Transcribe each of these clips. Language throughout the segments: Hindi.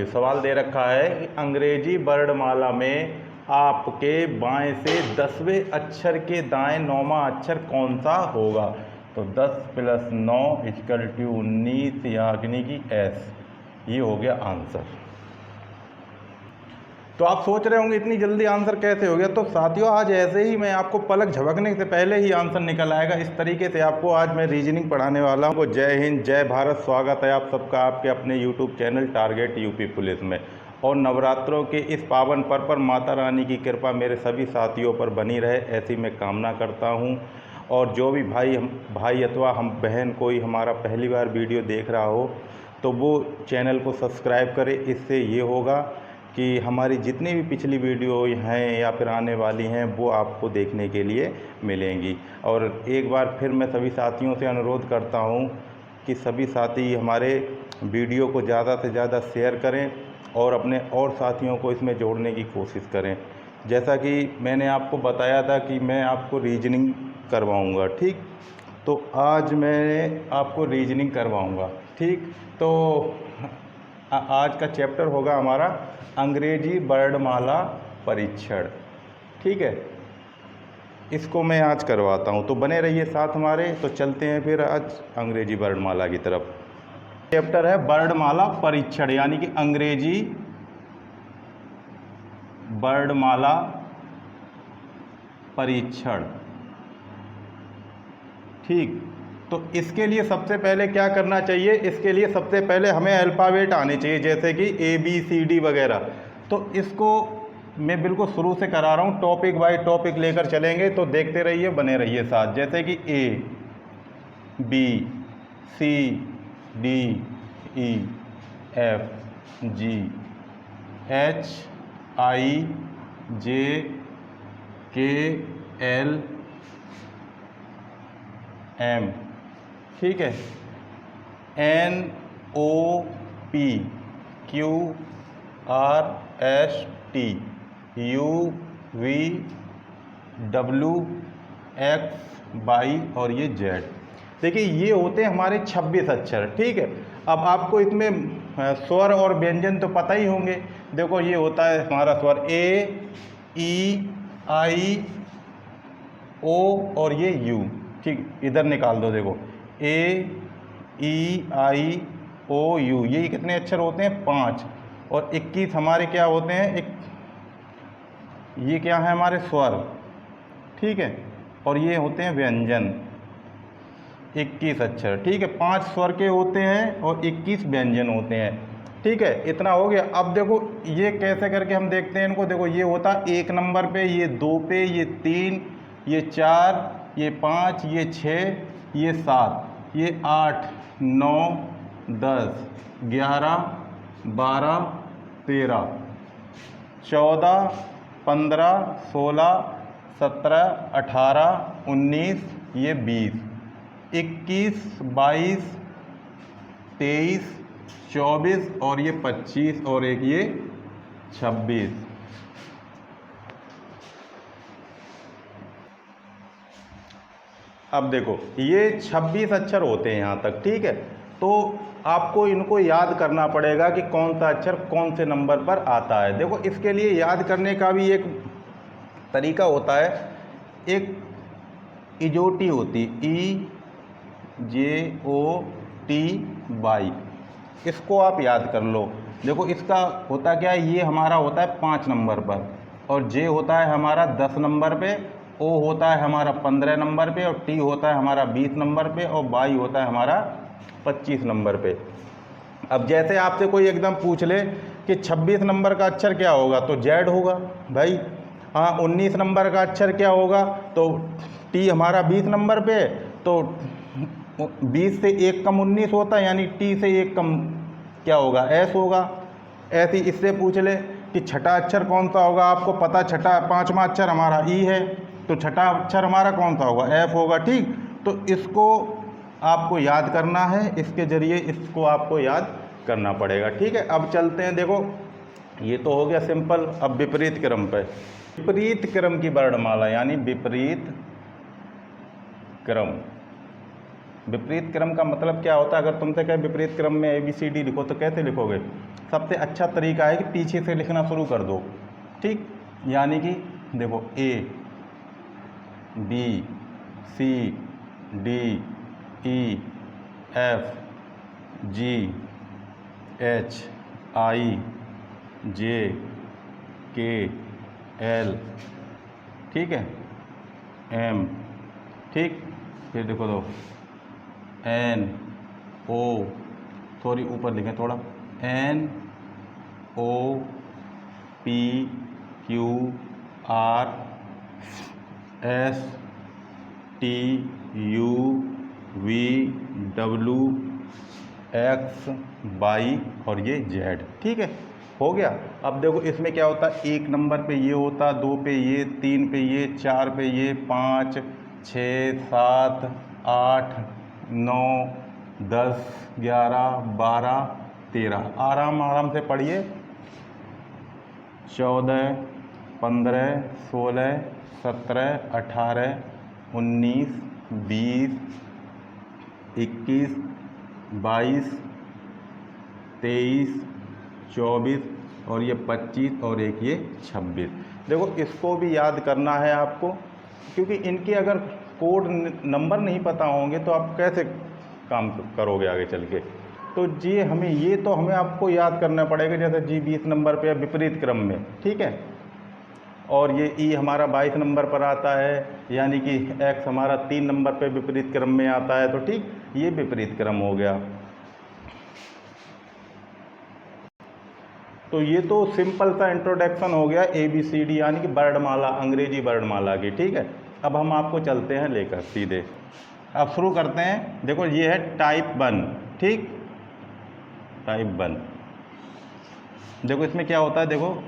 ये सवाल दे रखा है कि अंग्रेजी वर्णमाला में आपके बाएं से 10वें अक्षर के दाएं 9वां अक्षर कौन सा होगा। तो 10 + 9 = 19 यानी कि एस, ये हो गया आंसर। तो आप सोच रहे होंगे इतनी जल्दी आंसर कैसे हो गया। तो साथियों, आज ऐसे ही मैं आपको पलक झपकने से पहले ही आंसर निकल आएगा। इस तरीके से आपको आज मैं रीजनिंग पढ़ाने वाला हूँ। जय हिंद, जय भारत। स्वागत है आप सबका आपके अपने YouTube channel target UP police में। और नवरात्रों के इस पावन पर्व पर माता रानी की कृपा मेरे सभी साथियों पर बनी रहे, ऐसी मैं कामना करता हूँ। और जो भी भाई अथवा हम बहन कोई हमारा पहली बार वीडियो देख रहा हो तो वो चैनल को सब्सक्राइब करे। इससे ये होगा कि हमारी जितनी भी पिछली वीडियो हैं या फिर आने वाली हैं वो आपको देखने के लिए मिलेंगी। और एक बार फिर मैं सभी साथियों से अनुरोध करता हूं कि सभी साथी हमारे वीडियो को ज़्यादा से ज़्यादा शेयर करें और अपने और साथियों को इसमें जोड़ने की कोशिश करें। जैसा कि मैंने आपको बताया था कि मैं आपको रीजनिंग करवाऊँगा, ठीक। तो आज मैं आपको रीजनिंग करवाऊँगा, ठीक। तो आज का चैप्टर होगा हमारा अंग्रेजी वर्णमाला परीक्षण, ठीक है। इसको मैं आज करवाता हूँ, तो बने रहिए साथ हमारे। तो चलते हैं फिर आज अंग्रेजी वर्णमाला की तरफ। चैप्टर है वर्णमाला परीक्षण, यानी कि अंग्रेजी वर्णमाला परीक्षण, ठीक। तो इसके लिए सबसे पहले क्या करना चाहिए, इसके लिए सबसे पहले हमें अल्फ़ाबेट आने चाहिए, जैसे कि ABCD वगैरह। तो इसको मैं बिल्कुल शुरू से करा रहा हूँ, टॉपिक बाय टॉपिक लेकर चलेंगे, तो देखते रहिए, बने रहिए साथ। जैसे कि ABCDEFGHIJKLM, ठीक है। NOPQRST UVWXY और ये Z। देखिए ये होते हैं हमारे 26 अक्षर, ठीक है। अब आपको इसमें स्वर और व्यंजन तो पता ही होंगे। देखो ये होता है हमारा स्वर A, E, I, O और ये U, ठीक। इधर निकाल दो, देखो A, E, I, O, U, ये कितने अक्षर होते हैं, 5। और 21 हमारे क्या होते हैं, ये क्या है हमारे स्वर, ठीक है। और ये होते हैं व्यंजन, 21 अक्षर, ठीक है। 5 स्वर के होते हैं और 21 व्यंजन होते हैं, ठीक है। इतना हो गया। अब देखो ये कैसे करके हम देखते हैं इनको। देखो ये होता है 1 नंबर पे, ये 2 पे, ये 3, ये 4, ये 5, ये 6, ये 7, ये 8, 9, 10, 11, 12, 13, 14, 15, 16, 17, 18, 19, ये 20, 21, 22, 23, 24 और ये 25 और एक ये 26। अब देखो ये 26 अक्षर होते हैं यहाँ तक, ठीक है। तो आपको इनको याद करना पड़ेगा कि कौन सा अक्षर कौन से नंबर पर आता है। देखो इसके लिए याद करने का भी एक तरीका होता है। एक इजोटी होती, EJOTY, इसको आप याद कर लो। देखो इसका होता क्या है, ये हमारा होता है 5 नंबर पर, और J होता है हमारा 10 नंबर पे, O होता है हमारा 15 नंबर पे, और T होता है हमारा 20 नंबर पे, और Y होता है हमारा 25 नंबर पे। अब जैसे आपसे कोई एकदम पूछ ले कि 26 नंबर का अक्षर क्या होगा, तो Z होगा भाई। हाँ, 19 नंबर का अक्षर क्या होगा, तो T हमारा 20 नंबर पे, तो 20 से 1 कम 19 होता है, यानी T से 1 कम क्या होगा, S होगा। ऐसे इससे पूछ ले कि छठा अक्षर कौन सा होगा, आपको पता 5वां अक्षर हमारा E है, तो छठा अक्षर हमारा कौन सा होगा, F होगा, ठीक। तो इसको आपको याद करना है, इसके जरिए इसको आपको याद करना पड़ेगा, ठीक है। अब चलते हैं, देखो ये तो हो गया सिंपल। अब विपरीत क्रम पे, विपरीत क्रम की वर्णमाला, यानी विपरीत क्रम। विपरीत क्रम का मतलब क्या होता है, अगर तुमसे कहे विपरीत क्रम में ABCD लिखो तो कैसे लिखोगे, सबसे अच्छा तरीका है कि पीछे से लिखना शुरू कर दो, ठीक। यानी कि देखो A B C D E F G H I J K L, ठीक है, M, ठीक। फिर देखो दो N O, सॉरी ऊपर लिखें थोड़ा, N O P Q R S T U V W X Y और ये Z, ठीक है, हो गया। अब देखो इसमें क्या होता है, 1 नंबर पे ये होता, 2 पे ये, 3 पे ये, 4 पे ये, 5 6 7 8 9 10 11 12 13, आराम आराम से पढ़िए। 14 15 16 17 18 19 20 21 22 23 24 और ये 25 और एक ये 26। देखो इसको भी याद करना है आपको, क्योंकि इनके अगर कोड नंबर नहीं पता होंगे तो आप कैसे काम करोगे आगे चल के। तो ये तो हमें आपको याद करना पड़ेगा, जैसे जी 20 नंबर पे विपरीत क्रम में, ठीक है। और ये ई हमारा 22 नंबर पर आता है, यानी कि एक्स हमारा 3 नंबर पे विपरीत क्रम में आता है, तो ठीक, ये विपरीत क्रम हो गया। तो ये तो सिंपल सा इंट्रोडक्शन हो गया ABCD यानी कि वर्णमाला, अंग्रेजी वर्णमाला की, ठीक है। अब हम आपको चलते हैं लेकर सीधे, अब शुरू करते हैं। देखो ये है टाइप 1, ठीक, टाइप 1। देखो इसमें क्या होता है, देखो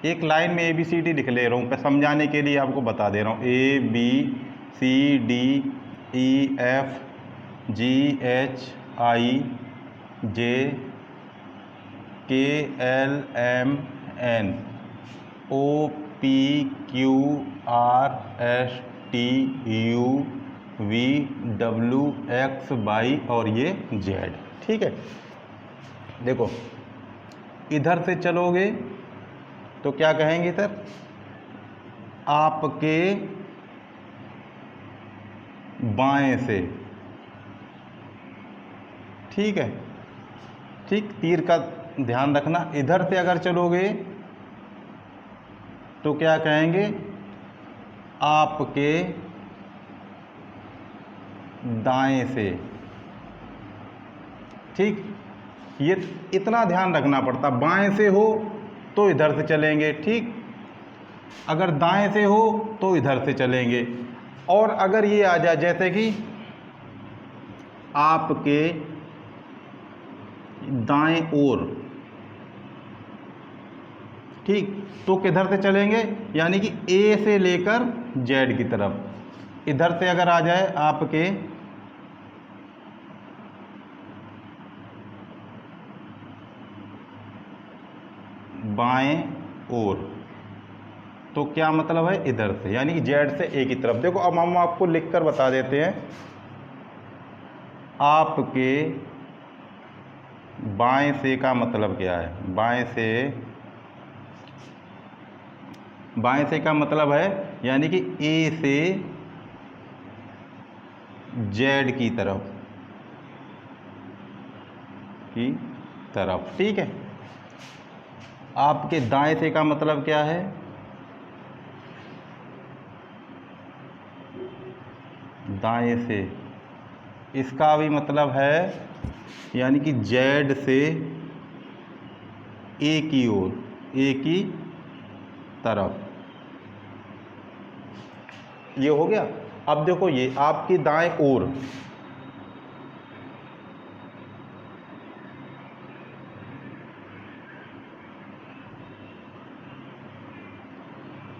एक लाइन में ABCD लिख ले रहा हूँ, समझाने के लिए आपको बता दे रहा हूँ। ABCD EF GH I J KLMN OPQRSTUVWXY और ये Z, ठीक है। देखो इधर से चलोगे तो क्या कहेंगे इधर, आपके बाएं से, ठीक है, ठीक, तीर का ध्यान रखना। इधर से अगर चलोगे तो क्या कहेंगे, आपके दाएं से, ठीक। ये इतना ध्यान रखना पड़ता, बाएं से हो तो इधर से चलेंगे, ठीक, अगर दाएं से हो तो इधर से चलेंगे। और अगर ये आ जाए जैसे कि आपके दाएं ओर, ठीक, तो किधर से चलेंगे, यानी कि A से लेकर Z की तरफ। इधर से अगर आ जाए आपके बाएं ओर, तो क्या मतलब है, इधर से, यानी कि Z से A की तरफ। देखो अब हम आपको लिखकर बता देते हैं, आपके बाएं से का मतलब क्या है, बाएं से का मतलब है यानी कि A से Z की तरफ, ठीक है। आपके दाएं से का मतलब क्या है, दाएं से, इसका भी मतलब है यानी कि Z से A की ओर, A की तरफ, ये हो गया। अब देखो ये आपकी दाएं ओर,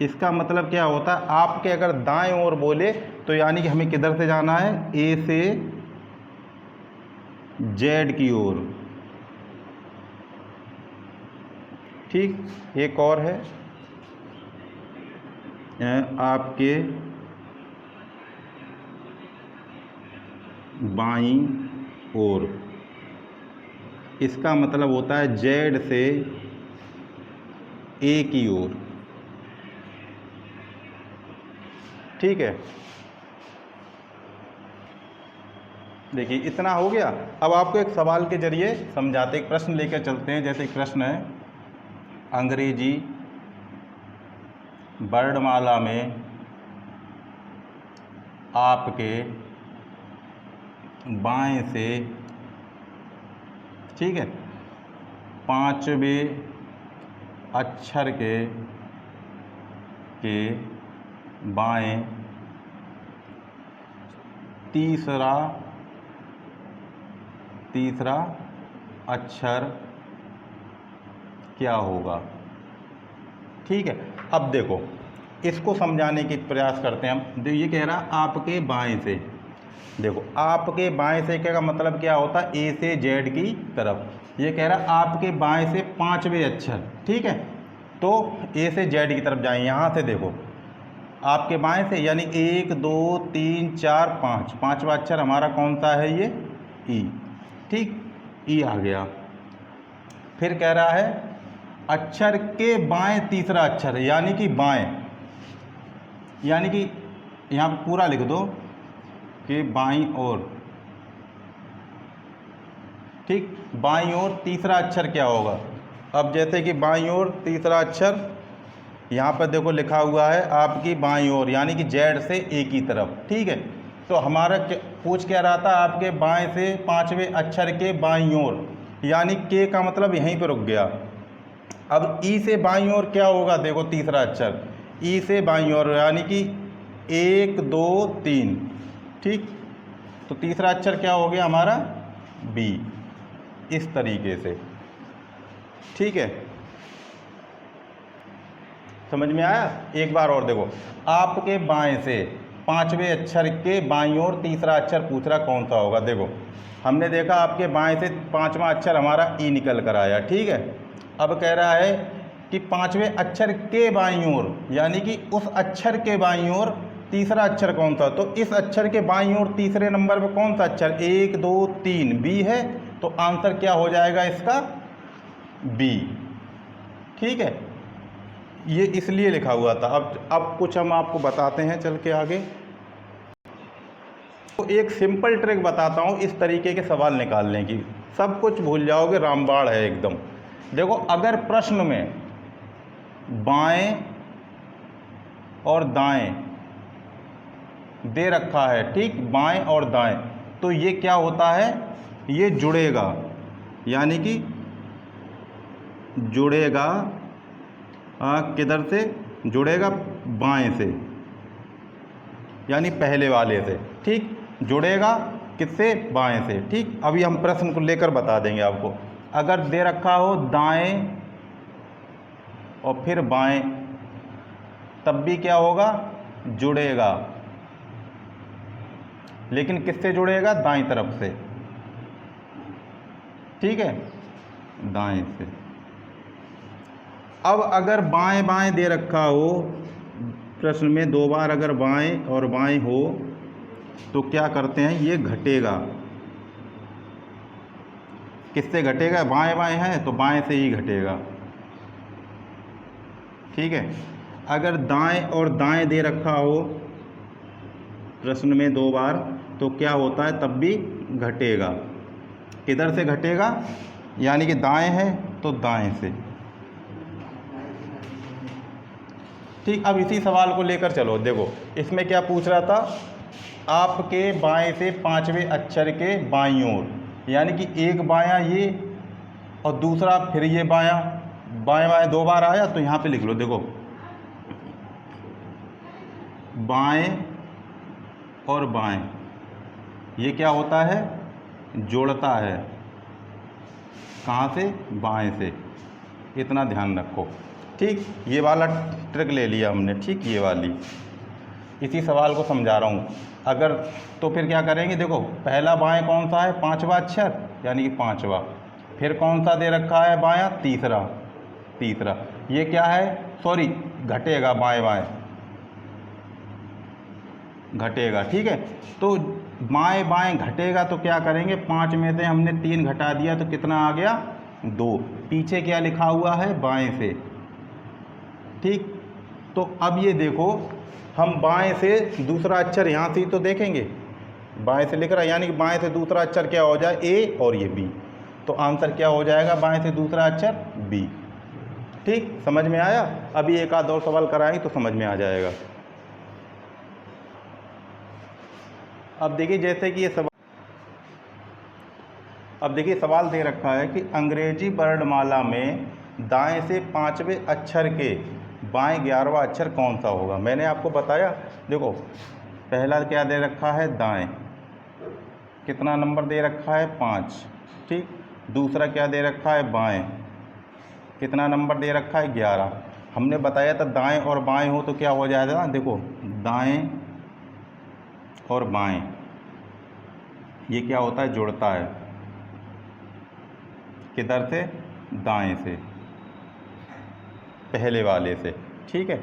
इसका मतलब क्या होता है, आपके अगर दाएं ओर बोले तो यानी कि हमें किधर से जाना है, A से Z की ओर, ठीक। एक और है, आपके बाईं ओर, इसका मतलब होता है जेड से ए की ओर। ठीक है, देखिए इतना हो गया। अब आपको एक सवाल के जरिए समझाते, एक प्रश्न लेकर चलते हैं। जैसे एक प्रश्न है, अंग्रेजी वर्णमाला में आपके बाएं से, ठीक है, 5वें अक्षर के बाएं तीसरा अक्षर क्या होगा। ठीक है, अब देखो इसको समझाने की प्रयास करते हैं हम। ये कह रहा आपके बाएं से, देखो आपके बाएं से क्या का मतलब क्या होता है, ए से जेड की तरफ। ये कह रहा आपके बाएं से 5वें अक्षर, ठीक है, तो ए से जेड की तरफ जाएं। यहाँ से देखो आपके बाएं से, यानी 1 2 3 4 5, 5वां अक्षर हमारा कौन सा है, ये ई। ठीक, ई आ गया। फिर कह रहा है अक्षर के बाएं तीसरा अक्षर, यानी कि बाएं, यानी कि यहाँ पर पूरा लिख दो कि बाईं ओर। ठीक, बाईं ओर तीसरा अक्षर क्या होगा। अब जैसे कि बाईं ओर तीसरा अक्षर यहाँ पर देखो लिखा हुआ है आपकी बाईं ओर, यानी कि जेड से ए की तरफ। ठीक है, तो हमारा पूछ क्या रहा था, आपके बाएं से 5वें अक्षर के बाईं ओर, यानी के का मतलब यहीं पर रुक गया। अब ई से बाईं ओर क्या होगा, देखो तीसरा अक्षर ई से बाईं ओर, यानी कि 1 2 3। ठीक, तो तीसरा अक्षर क्या हो गया हमारा, बी। इस तरीके से, ठीक है, समझ में आया। एक बार और देखो, आपके बाएं से 5वें अक्षर के बाईं ओर तीसरा अक्षर पूछ रहा कौन सा होगा। देखो हमने देखा आपके बाएं से 5वां अक्षर हमारा ई निकल कर आया। ठीक है, अब कह रहा है कि 5वें अक्षर के बाईं ओर, यानी कि उस अक्षर के बाईं ओर तीसरा अक्षर कौन सा। तो इस अक्षर के बाईं ओर तीसरे नंबर पर कौन सा अक्षर, 1 2 3 बी है, तो आंसर क्या हो जाएगा इसका, बी। ठीक है, ये इसलिए लिखा हुआ था। अब कुछ हम आपको बताते हैं चल के आगे। तो एक सिंपल ट्रिक बताता हूँ इस तरीके के सवाल निकालने की, सब कुछ भूल जाओगे, रामबाण है एकदम। देखो अगर प्रश्न में बाएं और दाएं दे रखा है, ठीक, बाएं और दाएं, तो ये क्या होता है, ये जुड़ेगा, यानी कि जुड़ेगा किधर से जुड़ेगा, बाएं से, यानी पहले वाले से। ठीक, जुड़ेगा किससे, बाएं से। ठीक, अभी हम प्रश्न को लेकर बता देंगे आपको। अगर दे रखा हो दाएं और फिर बाएं, तब भी क्या होगा, जुड़ेगा, लेकिन किससे जुड़ेगा, दाईं तरफ से। ठीक है, दाएं से। अब अगर बाएं बाएं दे रखा हो प्रश्न में, 2 बार अगर बाएं और बाएं हो तो क्या करते हैं, ये घटेगा। किससे घटेगा, बाएं बाएं है तो बाएं से ही घटेगा। ठीक है, अगर दाएं और दाएं दे रखा हो प्रश्न में 2 बार, तो क्या होता है, तब भी घटेगा। किधर से घटेगा, यानी कि दाएं है तो दाएं से। ठीक, अब इसी सवाल को लेकर चलो। देखो इसमें क्या पूछ रहा था, आपके बाएं से 5वें अक्षर के बाईं ओर, यानी कि एक बायां ये और दूसरा फिर ये बायां, बाएं बाएं 2 बार आया, तो यहाँ पे लिख लो। देखो बाएं और बाएं, ये क्या होता है, जोड़ता है, कहाँ से, बाएं से। इतना ध्यान रखो। ठीक, ये वाला ट्रिक ले लिया हमने। ठीक, ये वाली इसी सवाल को समझा रहा हूँ। अगर तो फिर क्या करेंगे, देखो पहला बाएं कौन सा है, 5वां अक्षर, यानी कि 5वां। फिर कौन सा दे रखा है बायां, तीसरा। ये क्या है, सॉरी, घटेगा, बाएं बाएं। घटेगा। ठीक है, तो बाएं बाएं घटेगा तो क्या करेंगे, 5 में से हमने 3 घटा दिया तो कितना आ गया, 2। पीछे क्या लिखा हुआ है, बाएं से। ठीक, तो अब ये देखो, हम बाएं से दूसरा अक्षर यहाँ से ही तो देखेंगे, बाएं से लिख रहा है, यानी कि बाएं से दूसरा अक्षर क्या हो जाए, ए और ये बी, तो आंसर क्या हो जाएगा, बाएं से दूसरा अक्षर बी। ठीक, समझ में आया। अभी एक आध और सवाल कराएंगे तो समझ में आ जाएगा। अब देखिए, जैसे कि ये सवाल, अब देखिए सवाल दे रखा है कि अंग्रेजी वर्णमाला में दाएं से 5वें अक्षर के बाएं 11वां अक्षर कौन सा होगा। मैंने आपको बताया, देखो पहला क्या दे रखा है, दाएं, कितना नंबर दे रखा है, 5। ठीक, दूसरा क्या दे रखा है, बाएं, कितना नंबर दे रखा है, 11। हमने बताया था दाएं और बाएं हो तो क्या हो जाएगा, देखो दाएं और बाएं ये क्या होता है, जुड़ता है, किधर से, दाएं से, पहले वाले से। ठीक है,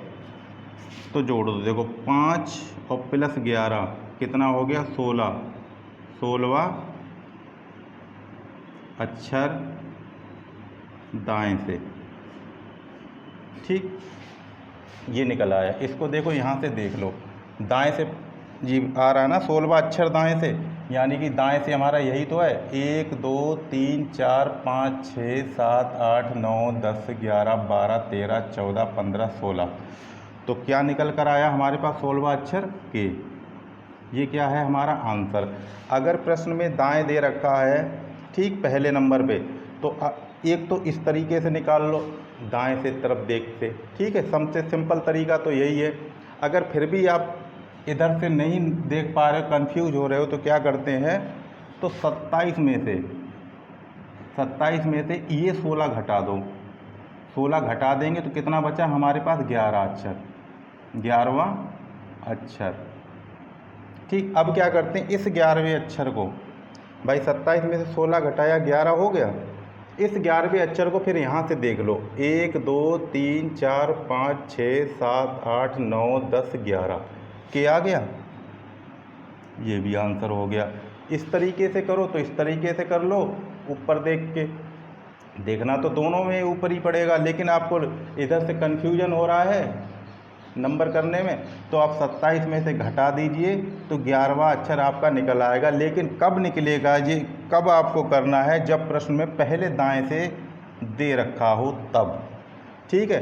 तो जोड़ दो, देखो 5 और प्लस 11 कितना हो गया, 16, 16वां अक्षर दाएं से। ठीक, ये निकल आया। इसको देखो, यहाँ से देख लो, दाएं से जी आ रहा है ना, 16वां अक्षर दाएं से, यानी कि दाएं से हमारा यही तो है, 1 2 3 4 5 6 7 8 9 10 11 12 13 14 15 16, तो क्या निकल कर आया हमारे पास, 16वां अक्षर के। ये क्या है हमारा आंसर। अगर प्रश्न में दाएं दे रखा है, ठीक पहले नंबर पे, तो एक तो इस तरीके से निकाल लो, दाएं से तरफ देखते। ठीक है, सबसे सिंपल तरीका तो यही है। अगर फिर भी आप इधर से नहीं देख पा रहे हो, कंफ्यूज हो रहे हो, तो क्या करते हैं, तो 27 में से ये 16 घटा दो, 16 घटा देंगे तो कितना बचा हमारे पास, 11 अक्षर, 11वां अक्षर। ठीक, अब क्या करते हैं, इस 11वें अक्षर को, भाई 27 में से 16 घटाया 11 हो गया, इस 11वें अक्षर को फिर यहाँ से देख लो, 1 2 3 4 5 6 7 8 9 10 11 के आ गया, ये भी आंसर हो गया। इस तरीके से करो तो इस तरीके से कर लो, ऊपर देख के, देखना तो दोनों में ऊपर ही पड़ेगा, लेकिन आपको इधर से कन्फ्यूजन हो रहा है नंबर करने में, तो आप 27 में से घटा दीजिए तो 11वां अक्षर आपका निकल आएगा। लेकिन कब निकलेगा, ये कब आपको करना है, जब प्रश्न में पहले दाएं से दे रखा हो तब। ठीक है,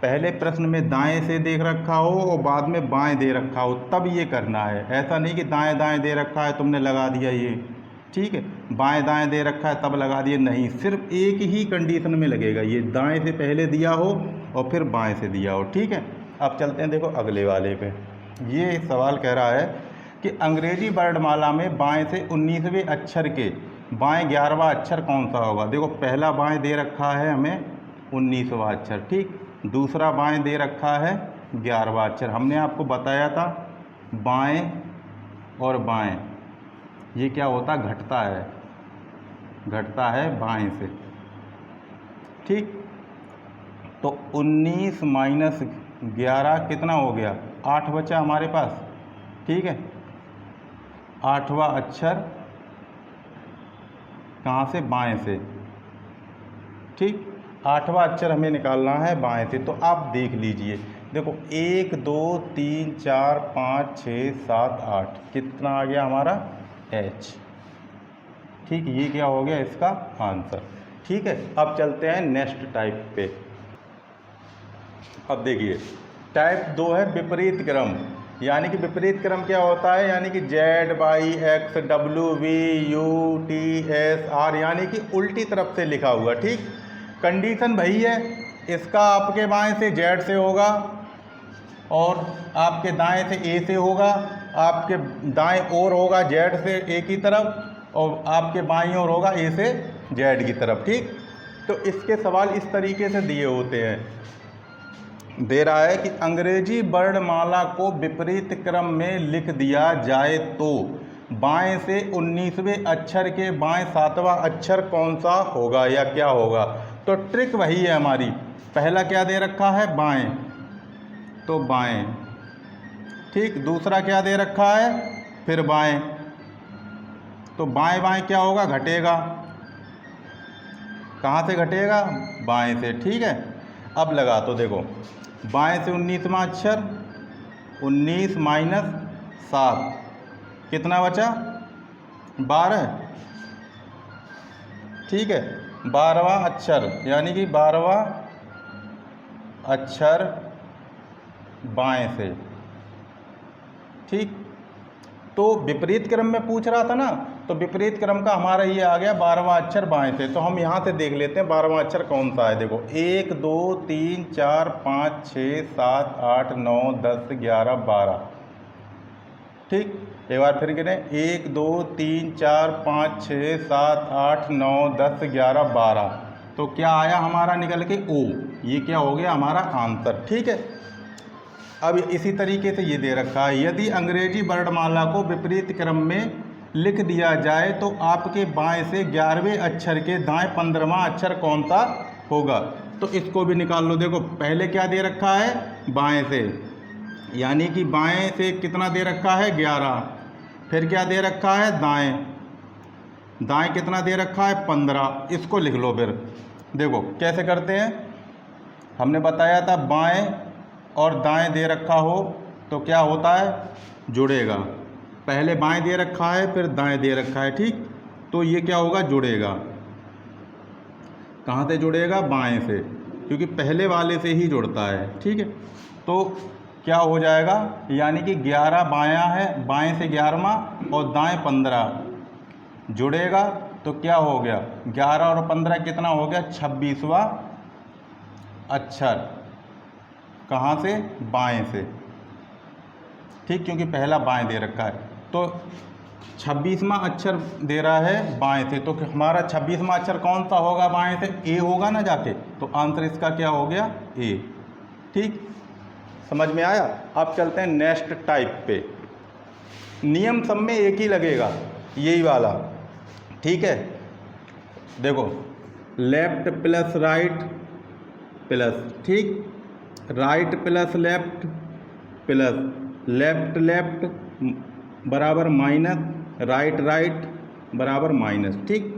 पहले प्रश्न में दाएं से देख रखा हो और बाद में बाएं दे रखा हो, तब ये करना है। ऐसा नहीं कि दाएं दाएं दे रखा है तुमने लगा दिया ये, ठीक है, बाएं दाएं दे रखा है तब लगा दिए, नहीं, सिर्फ एक ही कंडीशन में लगेगा, ये दाएं से पहले दिया हो और फिर बाएं से दिया हो। ठीक है, अब चलते हैं देखो अगले वाले पे। ये सवाल कह रहा है कि अंग्रेजी वर्णमाला में बाएं से 19वें अक्षर के बाएं 11वां अक्षर कौन सा होगा। देखो पहला बाएं दे रखा है हमें 19वां अक्षर, ठीक, दूसरा बाएं दे रखा है 11वां अक्षर। हमने आपको बताया था बाएं और बाएं ये क्या होता है, घटता है बाएं से। ठीक, तो 19 माइनस 11 कितना हो गया, 8 बचा हमारे पास। ठीक है, 8वां अक्षर कहाँ से, बाएं से। ठीक, 8वां अक्षर हमें निकालना है बाएं से, तो आप देख लीजिए, देखो 1 2 3 4 5 6 7 8 कितना आ गया हमारा, H। ठीक, ये क्या हो गया इसका आंसर। ठीक है, अब चलते हैं नेक्स्ट टाइप पे। अब देखिए टाइप 2 है विपरीत क्रम। यानी कि विपरीत क्रम क्या होता है, यानी कि Z Y X W V U T S R, यानी कि उल्टी तरफ से लिखा हुआ। ठीक, कंडीशन वही है, इसका आपके बाएं से Z से होगा और आपके दाएं से A से होगा, आपके दाएं ओर होगा Z से A की तरफ और आपके बाईं ओर होगा A से Z की तरफ। ठीक, तो इसके सवाल इस तरीके से दिए होते हैं, दे रहा है कि अंग्रेजी वर्णमाला को विपरीत क्रम में लिख दिया जाए तो बाएं से 19वें अक्षर के बाएं 7वां अक्षर कौन सा होगा या क्या होगा। तो ट्रिक वही है हमारी, पहला क्या दे रखा है, बाएं, तो बाएं, ठीक, दूसरा क्या दे रखा है, फिर बाएं, तो बाएं बाएं क्या होगा, घटेगा। कहाँ से घटेगा, बाएं से। ठीक है, अब लगा तो देखो, बाएं से 19वां अक्षर, 19 माइनस 7 कितना बचा, 12। ठीक है, 12वां अक्षर यानी कि 12वां अक्षर बाएं से। ठीक, तो विपरीत क्रम में पूछ रहा था ना, तो विपरीत क्रम का हमारा ये आ गया 12वां अक्षर बाएं से। तो हम यहाँ से देख लेते हैं 12वां अक्षर कौन सा है। देखो 1 2 3 4 5 6 7 8 9 10 11 12। ठीक, एक बार फिर गिने, 1 2 3 4 5 6 7 8 9 10 11 12। तो क्या आया हमारा निकल के, ओ। ये क्या हो गया हमारा आंसर। ठीक है, अब इसी तरीके से ये दे रखा है, यदि अंग्रेजी वर्णमाला को विपरीत क्रम में लिख दिया जाए तो आपके बाएं से 11वें अक्षर के दाएं 15वां अक्षर कौन सा होगा। तो इसको भी निकाल लो। देखो पहले क्या दे रखा है, बाएं से, यानी कि बाएं से कितना दे रखा है, 11। फिर क्या दे रखा है, दाएं, दाएं कितना दे रखा है, 15। इसको लिख लो। फिर देखो कैसे करते हैं, हमने बताया था बाएं और दाएं दे रखा हो तो क्या होता है, जुड़ेगा। पहले बाएं दे रखा है, फिर दाएं दे रखा है। ठीक, तो ये क्या होगा, जुड़ेगा। कहाँ से जुड़ेगा, बाएं से, क्योंकि पहले वाले से ही जुड़ता है। ठीक है, तो क्या हो जाएगा, यानी कि 11 बायां है, बाएं से 11वां और दाएं 15 जुड़ेगा। तो क्या हो गया, 11 और 15 कितना हो गया, 26वां अक्षर। कहाँ से, बाएं से। ठीक, क्योंकि पहला बाएं दे रखा है, तो 26वां अक्षर दे रहा है बाएं से। तो हमारा 26वां अक्षर कौन सा होगा बाएं से, ए होगा ना जाके। तो आंसर इसका क्या हो गया, ए। ठीक, समझ में आया। अब चलते हैं नेक्स्ट टाइप पे। नियम सब में एक ही लगेगा, यही वाला। ठीक है, देखो लेफ्ट प्लस राइट प्लस, ठीक, right plus left plus left left बराबर माइनस राइट राइट बराबर माइनस। ठीक,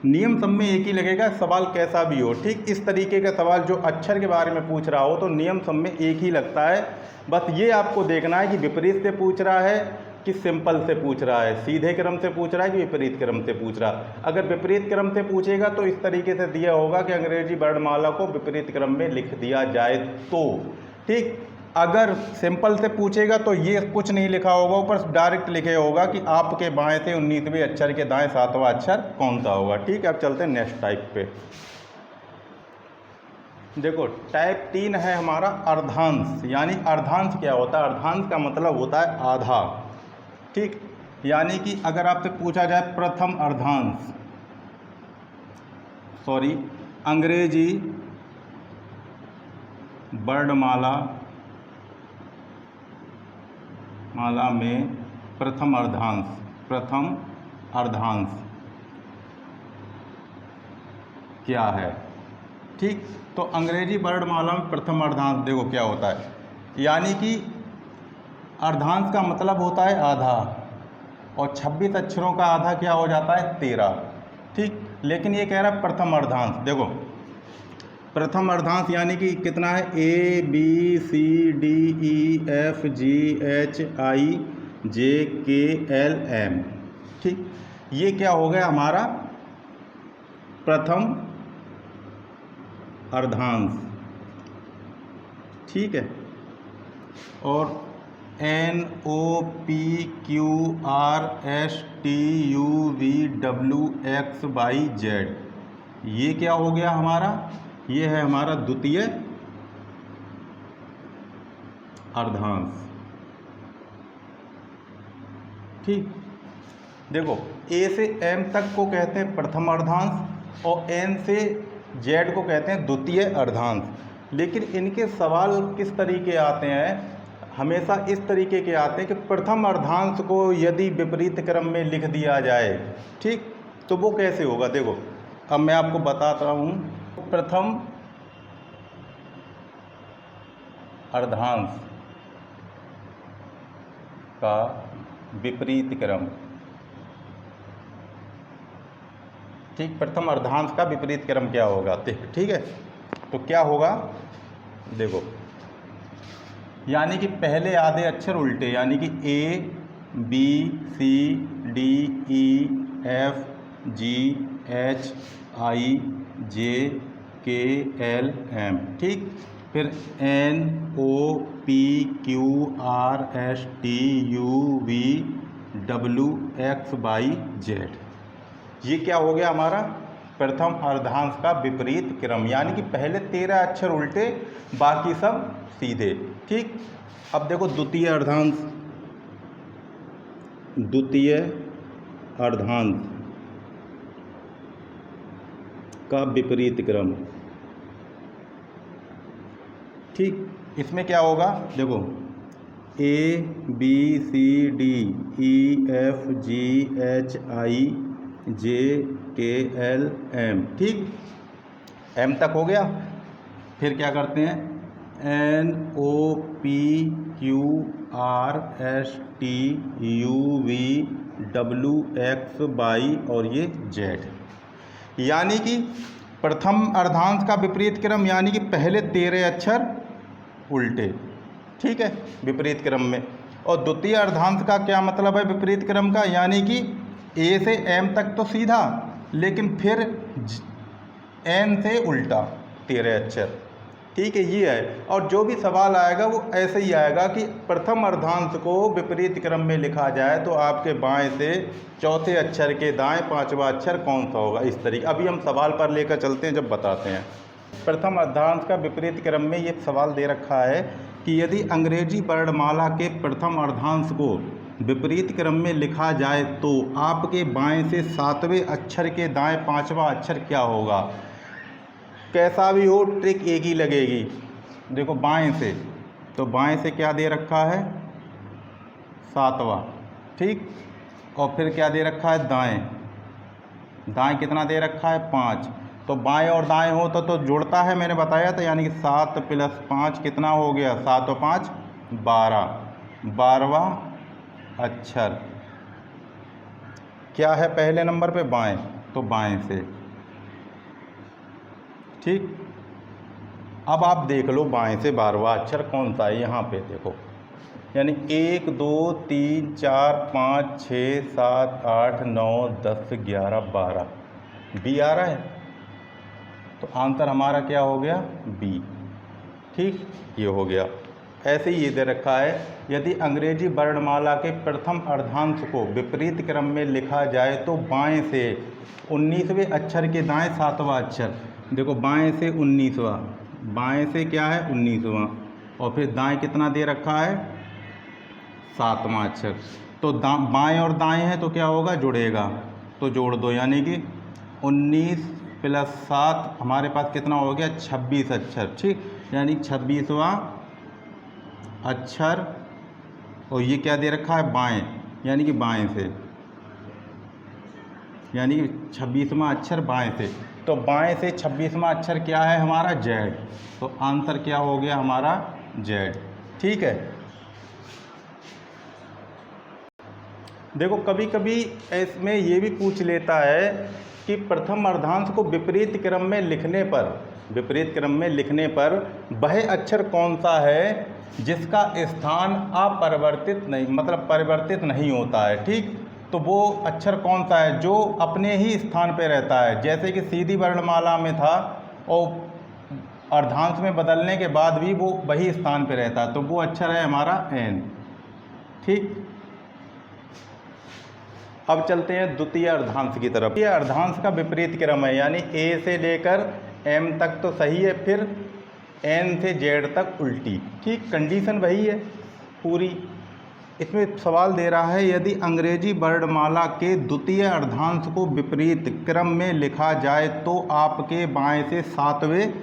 नियम सब में एक ही लगेगा, सवाल कैसा भी हो। ठीक, इस तरीके का सवाल जो अक्षर के बारे में पूछ रहा हो तो नियम सब में एक ही लगता है। बस ये आपको देखना है कि विपरीत से पूछ रहा है कि सिंपल से पूछ रहा है, सीधे क्रम से पूछ रहा है कि विपरीत क्रम से पूछ रहा है। अगर विपरीत क्रम से पूछेगा तो इस तरीके से दिया होगा कि अंग्रेजी वर्णमाला को विपरीत क्रम में लिख दिया जाए तो। ठीक, अगर सिंपल से पूछेगा तो ये कुछ नहीं लिखा होगा, ऊपर डायरेक्ट लिखे होगा कि आपके बाएं से 19वें अक्षर के दाएं 7वां अक्षर कौन सा होगा। ठीक है, अब चलते हैं नेक्स्ट टाइप पे। देखो टाइप 3 है हमारा अर्धांश। यानी अर्धांश क्या होता है, अर्धांश का मतलब होता है आधा। ठीक, यानी कि अगर आपसे पूछा जाए प्रथम अर्धांश, सॉरी अंग्रेजी वर्णमाला में प्रथम अर्धांश क्या है। ठीक, तो अंग्रेजी वर्णमाला में प्रथम अर्धांश देखो क्या होता है, यानी कि अर्धांश का मतलब होता है आधा, और 26 अक्षरों का आधा क्या हो जाता है, 13। ठीक, लेकिन ये कह रहा है प्रथम अर्धांश। देखो प्रथम अर्धांश यानी कि कितना है, A B C D E F G H I J K L M. ठीक, ये क्या हो गया हमारा प्रथम अर्धांश। ठीक है, और N O P Q R S T U V W X Y Z, ये क्या हो गया हमारा, ये है हमारा द्वितीय अर्धांश। ठीक, देखो ए से एम तक को कहते हैं प्रथम अर्धांश और एन से जेड को कहते हैं द्वितीय अर्धांश। लेकिन इनके सवाल किस तरीके आते हैं, हमेशा इस तरीके के आते हैं कि प्रथम अर्धांश को यदि विपरीत क्रम में लिख दिया जाए, ठीक, तो वो कैसे होगा। देखो अब मैं आपको बताता हूँ। प्रथम अर्धांश का विपरीत क्रम। ठीक, प्रथम अर्धांश का विपरीत क्रम क्या होगा, ठीक है। तो क्या होगा, देखो, यानी कि पहले आधे अक्षर उल्टे, यानी कि A B C D E F G H I J K L M, ठीक। फिर N O P Q R S T U V W X Y Z, ये क्या हो गया हमारा प्रथम अर्धांश का विपरीत क्रम, यानी कि पहले 13 अक्षर उल्टे, बाकी सब सीधे, ठीक। अब देखो द्वितीय अर्धांश का विपरीत क्रम, ठीक। इसमें क्या होगा, देखो A B C D E F G H I J K L M, ठीक, M तक हो गया। फिर क्या करते हैं, N O P Q R S T U V W X Y और ये Z, यानी कि प्रथम अर्धांश का विपरीत क्रम, यानी कि पहले 13 अक्षर उल्टे, ठीक है, विपरीत क्रम में। और द्वितीय अर्धांश का क्या मतलब है विपरीत क्रम का, यानी कि A से M तक तो सीधा, लेकिन फिर N से उल्टा 13 अक्षर, ठीक है, ये है। और जो भी सवाल आएगा वो ऐसे ही आएगा कि प्रथम अर्धांश को विपरीत क्रम में लिखा जाए तो आपके बाएं से चौथे अक्षर के दाएं पांचवा अक्षर कौन सा होगा, इस तरीके। अभी हम सवाल पर लेकर चलते हैं, जब बताते हैं। प्रथम अर्धांश का विपरीत क्रम में ये सवाल दे रखा है कि यदि अंग्रेजी वर्णमाला के प्रथम अर्धांश को विपरीत क्रम में लिखा जाए तो आपके बाएं से सातवें अक्षर के दाएं पांचवा अक्षर क्या होगा। कैसा भी हो ट्रिक एक ही लगेगी। देखो बाएं से, तो बाएं से क्या दे रखा है, सातवां, ठीक। और फिर क्या दे रखा है, दाएं, दाएं कितना दे रखा है, 5। तो बाएं और दाएं हो तो जुड़ता है, मैंने बताया था, यानी कि 7 + 5 कितना हो गया, 7 और 5 12, 12वां अक्षर क्या है पहले नंबर पे, बाएं, तो बाएं से, ठीक। अब आप देख लो बाएं से 12वां अक्षर कौन सा है, यहाँ पे देखो, यानी 1 2 3 4 5 6 7 8 9 10 11 12, बी आ रहा है, तो आंसर हमारा क्या हो गया, बी, ठीक, ये हो गया। ऐसे ही ये दे रखा है, यदि अंग्रेजी वर्णमाला के प्रथम अर्धांश को विपरीत क्रम में लिखा जाए तो बाएं से 19वें अक्षर के दाएं सातवां अक्षर, देखो बाएं से 19वां, बाएं से क्या है 19वां, और फिर दाएं कितना दे रखा है, 7वां अक्षर। तो बाएं और दाएं है तो क्या होगा, जुड़ेगा, तो जोड़ दो, यानी कि 19 + 7 हमारे पास कितना हो गया, 26 अक्षर, ठीक, यानी 26वां अक्षर। और ये क्या दे रखा है, बाएं, यानी कि बाएं से, यानी कि 26वां अक्षर बाएं से, तो बाएं से 26वां अक्षर क्या है हमारा, जेड, तो आंसर क्या हो गया हमारा, जेड, ठीक है। देखो कभी कभी इसमें ये भी पूछ लेता है कि प्रथम अर्धांश को विपरीत क्रम में लिखने पर वह अक्षर कौन सा है जिसका स्थान अपरिवर्तित नहीं, मतलब परिवर्तित नहीं होता है, ठीक। तो वो अक्षर कौन सा है जो अपने ही स्थान पे रहता है, जैसे कि सीधी वर्णमाला में था और अर्धांश में बदलने के बाद भी वो वही स्थान पे रहता है, तो वो अक्षर है हमारा एन, ठीक। अब चलते हैं द्वितीय अर्धांश की तरफ। द्वितीय अर्धांश का विपरीत क्रम है, यानी ए से लेकर एम तक तो सही है, फिर एन से जेड तक उल्टी, ठीक, कंडीशन वही है पूरी। इसमें सवाल दे रहा है, यदि अंग्रेजी वर्णमाला के द्वितीय अर्धांश को विपरीत क्रम में लिखा जाए तो आपके बाएं से सातवें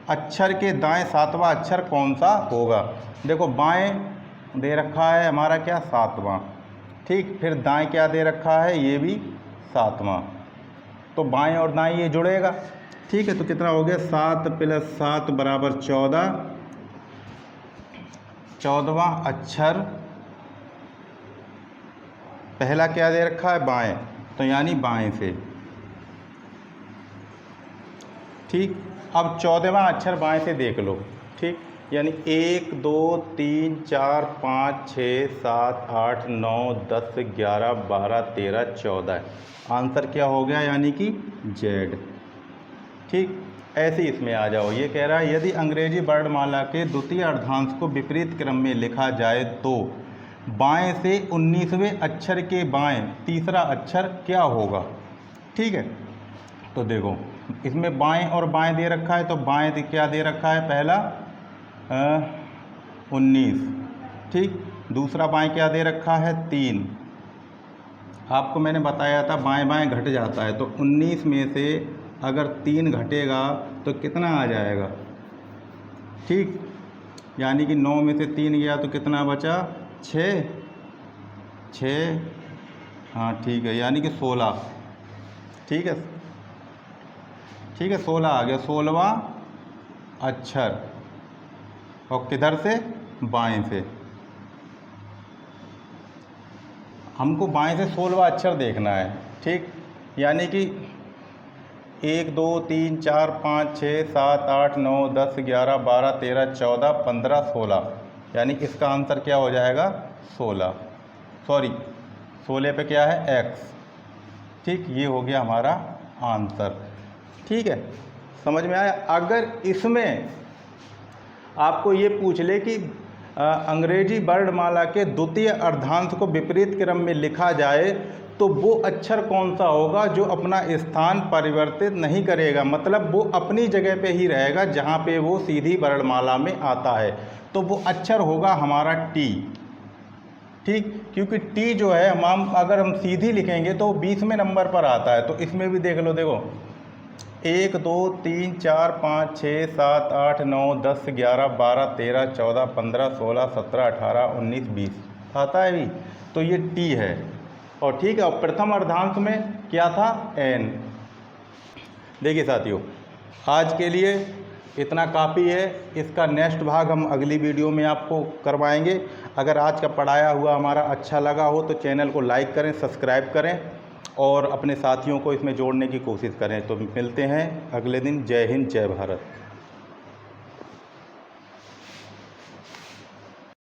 अक्षर के दाएं सातवां अक्षर कौन सा होगा। देखो बाएं दे रखा है हमारा क्या, 7वां, ठीक, फिर दाएं क्या दे रखा है, ये भी 7वां, तो बाएं और दाएं ये जुड़ेगा, ठीक है। तो कितना हो गया, 7 + 7 = 14, 14वां अक्षर पहला क्या दे रखा है, बाएं, तो यानी बाएं से। ठीक, अब 14वां अक्षर बाएं से देख लो। ठीक, यानी 1 2 3 4 5 6 7 8 9 10 11 12 13 14। आंसर क्या हो गया, यानी कि जेड। ठीक, ऐसे ही इसमें आ जाओ। ये कह रहा है यदि अंग्रेजी वर्णमाला के द्वितीय अर्धांश को विपरीत क्रम में लिखा जाए तो बाएं से 19वें अक्षर के बाएं तीसरा अक्षर क्या होगा। ठीक है, तो देखो इसमें बाएं और बाएं दे रखा है, तो बाएं क्या दे रखा है, पहला 19। ठीक, दूसरा बाएं क्या दे रखा है, 3। आपको मैंने बताया था बाएं बाएं घट जाता है, तो 19 में से अगर 3 घटेगा तो कितना आ जाएगा। ठीक, यानी कि 9 में से 3 गया तो कितना बचा, 6। हाँ ठीक है, यानी कि 16। ठीक है, 16 आ गया, 16वां अक्षर, और किधर से, बाएं से। हमको बाएं से 16वां अक्षर देखना है। ठीक, यानी कि 1 2 3 4 5 6 7 8 9 10 11 12 13 14 15 16, यानी इसका आंसर क्या हो जाएगा, 16। सॉरी, 16 पे क्या है, एक्स। ठीक, ये हो गया हमारा आंसर। ठीक है, समझ में आया। अगर इसमें आपको ये पूछ ले कि अंग्रेजी वर्णमाला के द्वितीय अर्धांश को विपरीत क्रम में लिखा जाए तो वो अक्षर कौन सा होगा जो अपना स्थान परिवर्तित नहीं करेगा, मतलब वो अपनी जगह पे ही रहेगा जहाँ पे वो सीधी वर्णमाला में आता है, तो वो अक्षर होगा हमारा टी। ठीक, क्योंकि टी जो है अगर हम सीधी लिखेंगे तो 20वें नंबर पर आता है। तो इसमें भी देख लो, देखो 1 2 3 4 5 6 7 8 9 10 11 12 13 14 15 16 17 18 19 20 आता है भी, तो ये टी है। और ठीक है, और प्रथम अर्धांश में क्या था, एन। देखिए साथियों, आज के लिए इतना काफ़ी है। इसका नेक्स्ट भाग हम अगली वीडियो में आपको करवाएंगे। अगर आज का पढ़ाया हुआ हमारा अच्छा लगा हो तो चैनल को लाइक करें, सब्सक्राइब करें और अपने साथियों को इसमें जोड़ने की कोशिश करें। तो मिलते हैं अगले दिन। जय हिंद, जय भारत।